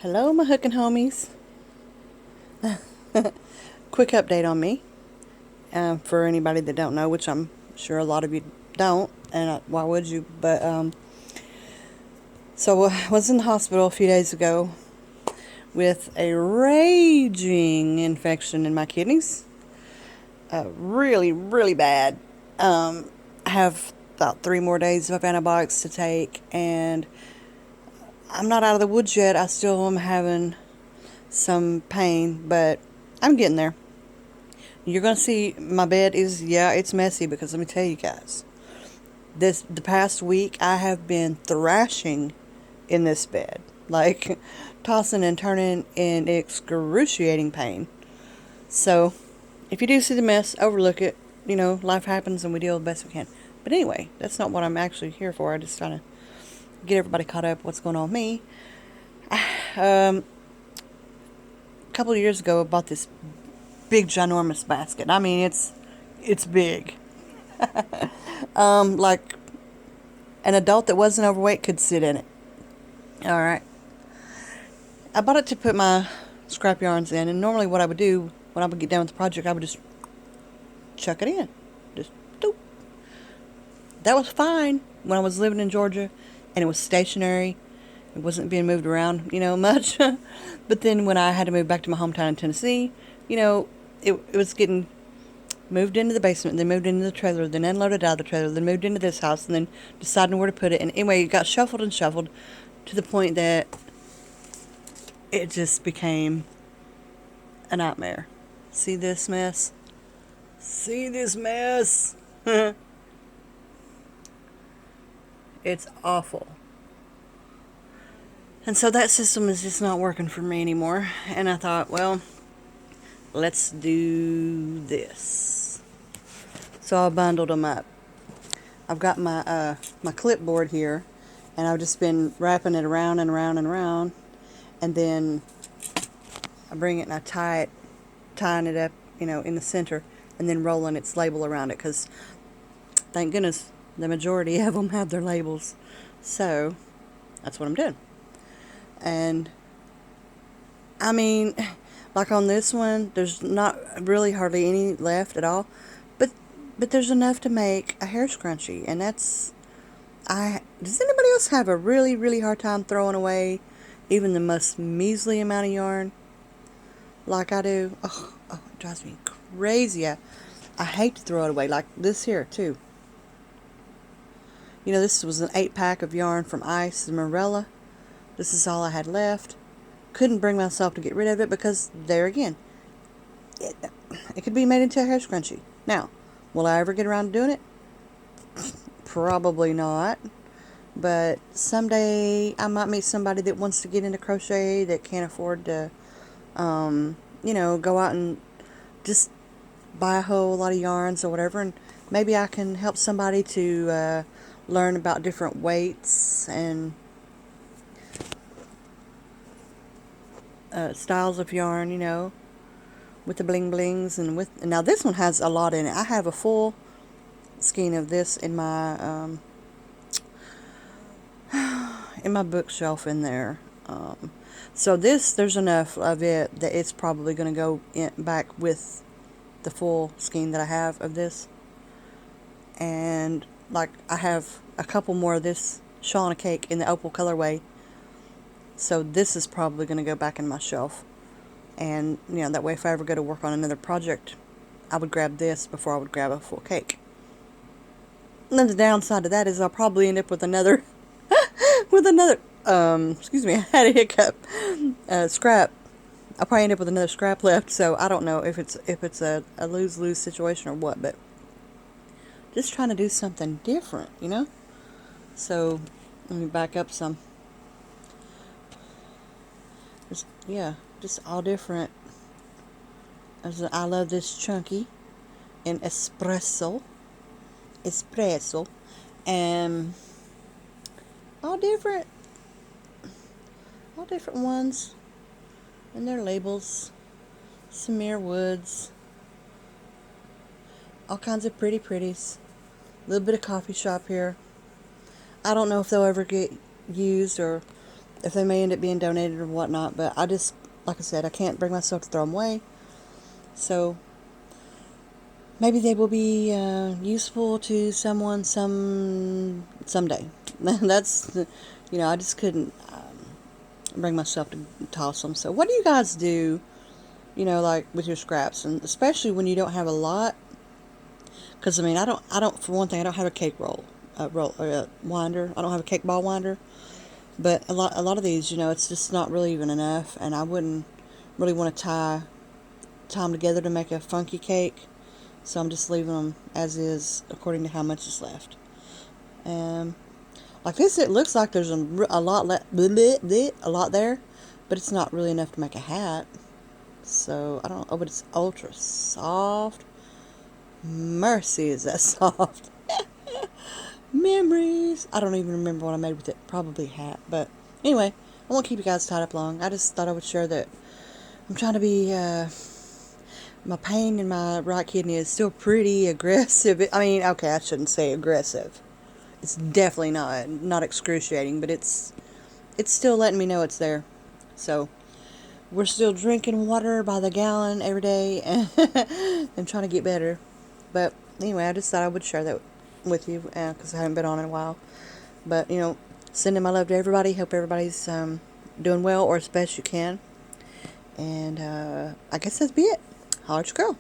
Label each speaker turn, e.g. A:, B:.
A: Hello, my hookin' homies. Quick update on me. For anybody that don't know, which I'm sure a lot of you don't, and why would you? But so I was in the hospital a few days ago with a raging infection in my kidneys. Really, really bad. I have about 3 more days of antibiotics to take, and I'm not out of the woods yet. I still am having some pain, but I'm getting there. You're going to see my bed is, yeah, it's messy because let me tell you guys. The past week I have been thrashing in this bed. Like tossing and turning in excruciating pain. So, if you do see the mess, overlook it. You know, life happens and we deal the best we can. But anyway, that's not what I'm actually here for. I'm just trying to get everybody caught up what's going on with me. A couple of years ago I bought this big ginormous basket. I mean, it's big. Like an adult that wasn't overweight could sit in it. All right. I bought it to put my scrap yarns in, and normally what I would do when I would get done with the project, I would just chuck it in. Just doop. That was fine when I was living in Georgia, and it was stationary. It wasn't being moved around, much. But then when I had to move back to my hometown in Tennessee, it was getting moved into the basement, then moved into the trailer, then unloaded out of the trailer, then moved into this house, and then deciding where to put it. And anyway, it got shuffled and shuffled to the point that it just became a nightmare. See this mess? See this mess? It's awful. And so that system is just not working for me anymore. And I thought, well, let's do this. So I bundled them up. I've got my clipboard here, and I've just been wrapping it around and around and around, and then I bring it and I tying it up, in the center, and then rolling its label around it, because thank goodness the majority of them have their labels. So that's what I'm doing. And I mean, like on this one, there's not really hardly any left at all, but there's enough to make a hair scrunchie, and does anybody else have a really, really hard time throwing away even the most measly amount of yarn like I do? Oh, it drives me crazy. I hate to throw it away, like this here too. This was an 8-pack of yarn from Ice and Morella. This is all I had left. Couldn't bring myself to get rid of it because, there again, it could be made into a hair scrunchie. Now, will I ever get around to doing it? Probably not. But someday I might meet somebody that wants to get into crochet that can't afford to, go out and just buy a whole lot of yarns or whatever. And maybe I can help somebody to learn about different weights and styles of yarn, with the bling blings and now this one has a lot in it. I have a full skein of this in my bookshelf in there. So there's enough of it that it's probably going to go back with the full skein that I have of this. And like I have a couple more of this shawl and a cake in the opal colorway. So this is probably going to go back in my shelf. And, that way if I ever go to work on another project, I would grab this before I would grab a full cake. And then the downside to that is I'll probably end up with another, excuse me, I had a hiccup, scrap. I'll probably end up with another scrap left, so I don't know if it's a lose-lose situation or what, but just trying to do something different, So, let me back up some. Just all different. I love this chunky in espresso, and all different ones and their labels. Samir Woods, all kinds of pretties. A little bit of coffee shop here. I don't know if they'll ever get used or if they may end up being donated or whatnot. But I just, like I said, I can't bring myself to throw them away. So maybe they will be useful to someone someday. That's, I just couldn't bring myself to toss them. So what do you guys do? Like with your scraps, and especially when you don't have a lot. Because I don't. For one thing, I don't have a cake winder. I don't have a cake ball winder. But a lot of these, it's just not really even enough, and I wouldn't really want to tie them together to make a funky cake. So I'm just leaving them as is according to how much is left. Um, like this, it looks like there's a lot a lot there, but it's not really enough to make a hat. So I don't know. Oh, but it's ultra soft. Mercy, is that soft? Memories. I don't even remember what I made with it. Probably a hat. But anyway, I won't keep you guys tied up long. I just thought I would share that I'm trying to be. My pain in my right kidney is still pretty aggressive. Okay, I shouldn't say aggressive. It's definitely not excruciating, but it's still letting me know it's there. So we're still drinking water by the gallon every day and trying to get better. But anyway, I just thought I would share that with you because I haven't been on in a while. But, sending my love to everybody. Hope everybody's doing well or as best you can. And I guess that's be it. Holler at your girl.